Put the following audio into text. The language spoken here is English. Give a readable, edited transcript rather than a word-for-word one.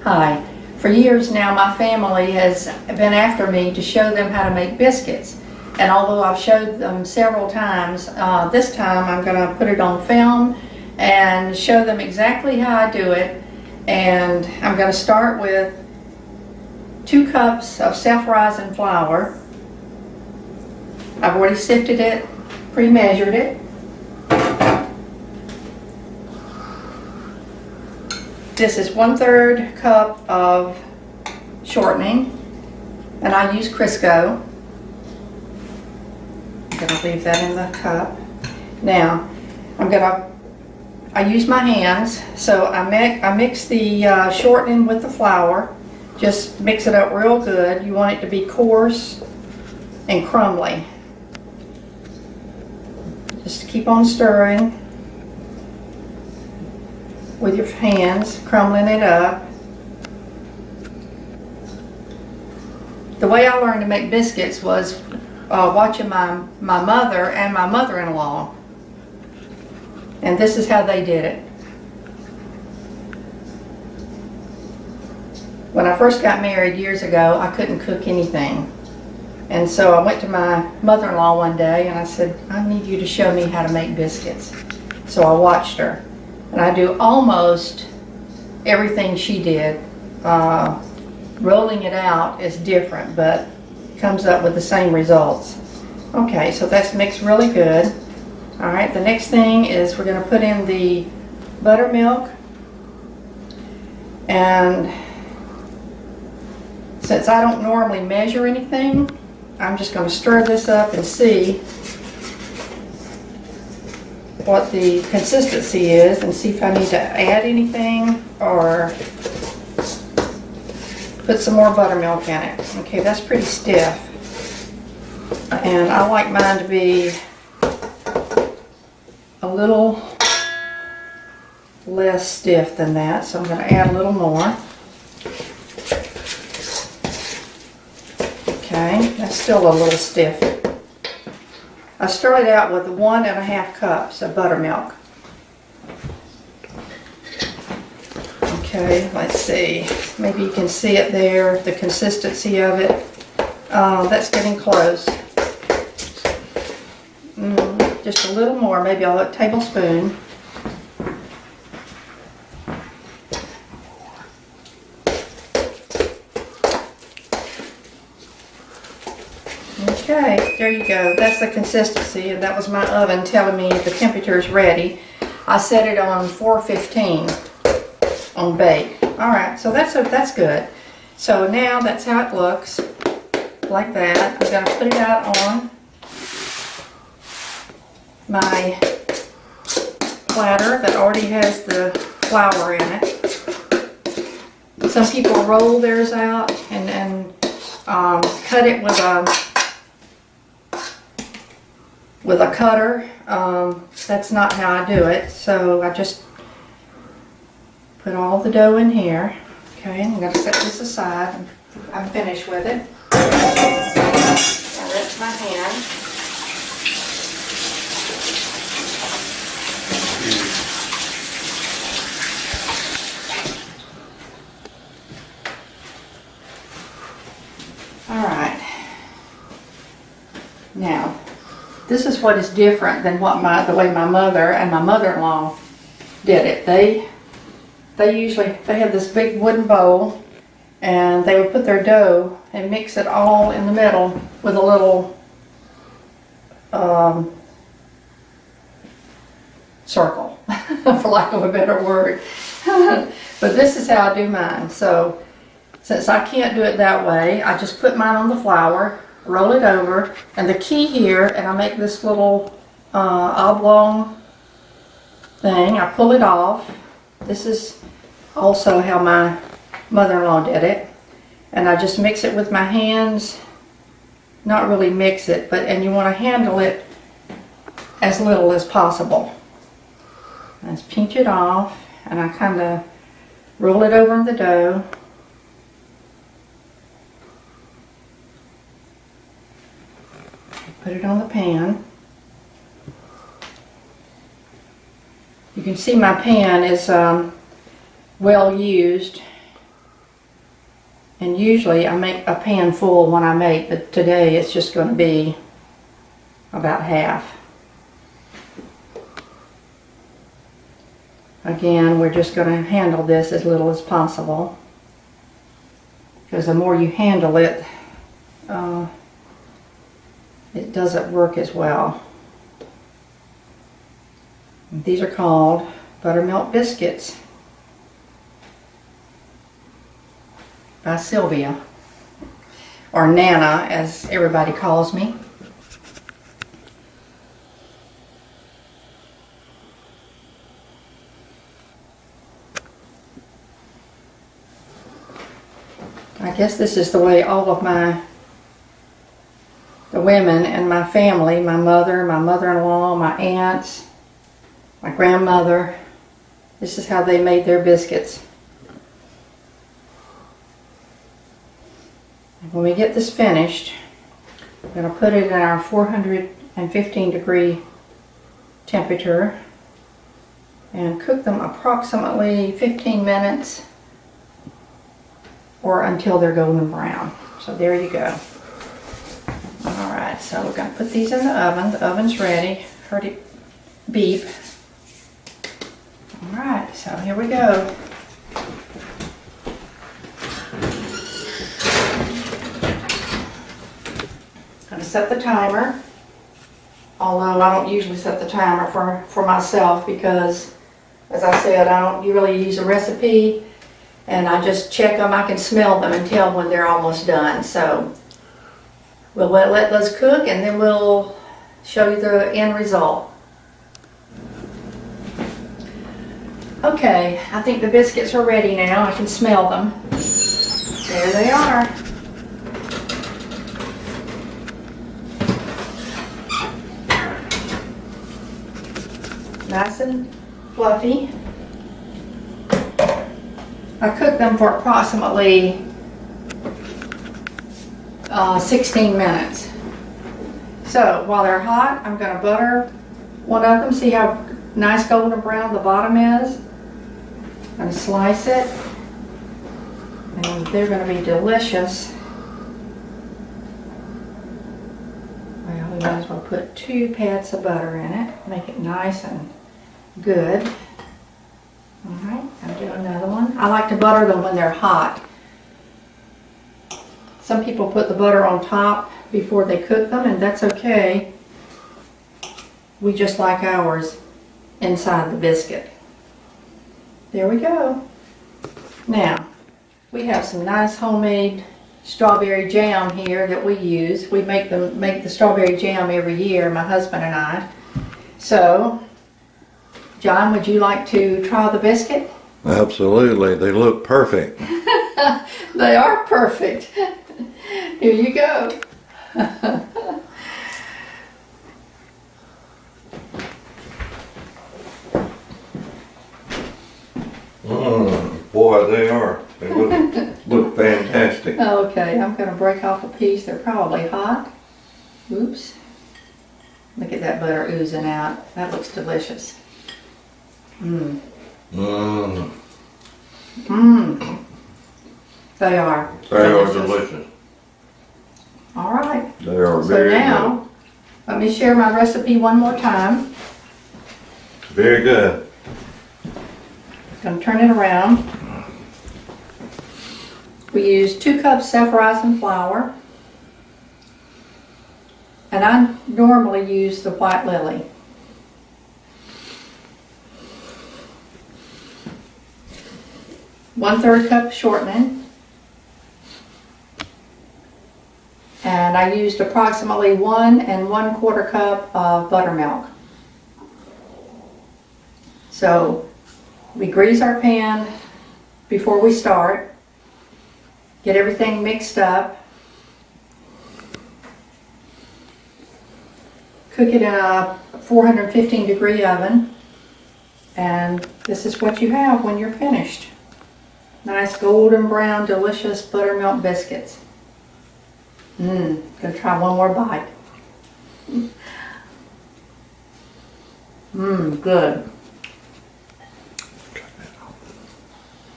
Hi. For years now, my family has been after me to show them how to make biscuits. And although I've showed them several times, this time I'm going to put it on film and show them exactly how I do it. And I'm going to start with 2 cups of self-rising flour. I've already sifted it, pre-measured it. This is 1/3 cup of shortening, and I use Crisco. I'm going to leave that in the cup. Now, I use my hands, so I mix the shortening with the flour. Just mix it up real good. You want it to be coarse and crumbly. Just keep on stirring with your hands, crumbling it up. The way I learned to make biscuits was watching my mother and my mother-in-law. And this is how they did it. When I first got married years ago, I couldn't cook anything. And so I went to my mother-in-law one day and I said, I need you to show me how to make biscuits. So I watched her. And I do almost everything she did. Rolling it out is different, but it comes up with the same results. Okay, so that's mixed really good. All right, the next thing is we're going to put in the buttermilk. And since I don't normally measure anything, I'm just going to stir this up and see what the consistency is and see if I need to add anything or put some more buttermilk in it. Okay, that's pretty stiff. And I like mine to be a little less stiff than that, so I'm going to add a little more. Okay, that's still a little stiff. I started out with 1½ cups of buttermilk. Okay, let's see. Maybe you can see it there, the consistency of it. That's getting close. Just a little more, maybe a tablespoon. Okay, there you go. That's the consistency, and that was my oven telling me the temperature is ready. I set it on 415 on bake. All right, so that's good. So now that's how it looks, like that. I'm going to put it out on my platter that already has the flour in it. Some people roll theirs out and cut it with a cutter. That's not how I do it, so I just put all the dough in here. Okay, I'm going to set this aside. I'm finished with it. I rinse my hand. All right. Now, this is what is different than the way my mother and my mother-in-law did it. They had this big wooden bowl, and they would put their dough and mix it all in the middle with a little circle, for lack of a better word. But this is how I do mine. So since I can't do it that way, I just put mine on the flour, roll it over, and the key here, and I make this little oblong thing. I pull it off. This is also how my mother-in-law did it. And I just mix it with my hands. Not really mix it, and you want to handle it as little as possible. Let's pinch it off, and I kind of roll it over in the dough. Put it on the pan. You can see my pan is well used. And usually I make a pan full when I make, but today it's just going to be about half. Again, we're just going to handle this as little as possible, because the more you handle it, it doesn't work as well. These are called buttermilk biscuits by Sylvia, or Nana as everybody calls me. I guess this is the way all of the women in my family, my mother, my mother-in-law, my aunts, my grandmother, this is how they made their biscuits. When we get this finished, I'm going to put it in our 415 degree temperature and cook them approximately 15 minutes or until they're golden brown. So there you go. Alright, so we're going to put these in the oven. The oven's ready. Heard it beep. Alright, so here we go. Going to set the timer. Although I don't usually set the timer for myself because, as I said, I don't really use a recipe. And I just check them. I can smell them and tell when they're almost done. So we'll let those cook and then we'll show you the end result. Okay, I think the biscuits are ready now. I can smell them. There they are. Nice and fluffy. I cooked them for approximately 16 minutes. So while they're hot, I'm going to butter one of them. See how nice golden brown the bottom is? I'm going to slice it. And they're going to be delicious. Well, we might as well put 2 pads of butter in it. Make it nice and good. Alright, I'll do another one. I like to butter them when they're hot. Some people put the butter on top before they cook them, and that's okay. We just like ours inside the biscuit. There we go. Now, we have some nice homemade strawberry jam here that we use. We make the strawberry jam every year, my husband and I. So, John, would you like to try the biscuit? Absolutely. They look perfect. They are perfect. Here you go. Boy, they are. They look fantastic. Okay, I'm going to break off a piece. They're probably hot. Oops. Look at that butter oozing out. That looks delicious. Mmm. Mmm. Mmm. They are. They are delicious. All right. They are So very now, let me share my recipe one more time. good. Very good. Going to turn it around. We use 2 cups self-rising flour. And I normally use the white lily. One-third cup shortening, and I used approximately 1 1/4 cup of buttermilk. So we grease our pan before we start, get everything mixed up, cook it in a 415 degree oven, and this is what you have when you're finished. Nice golden brown, delicious buttermilk biscuits. Gonna try one more bite. Good.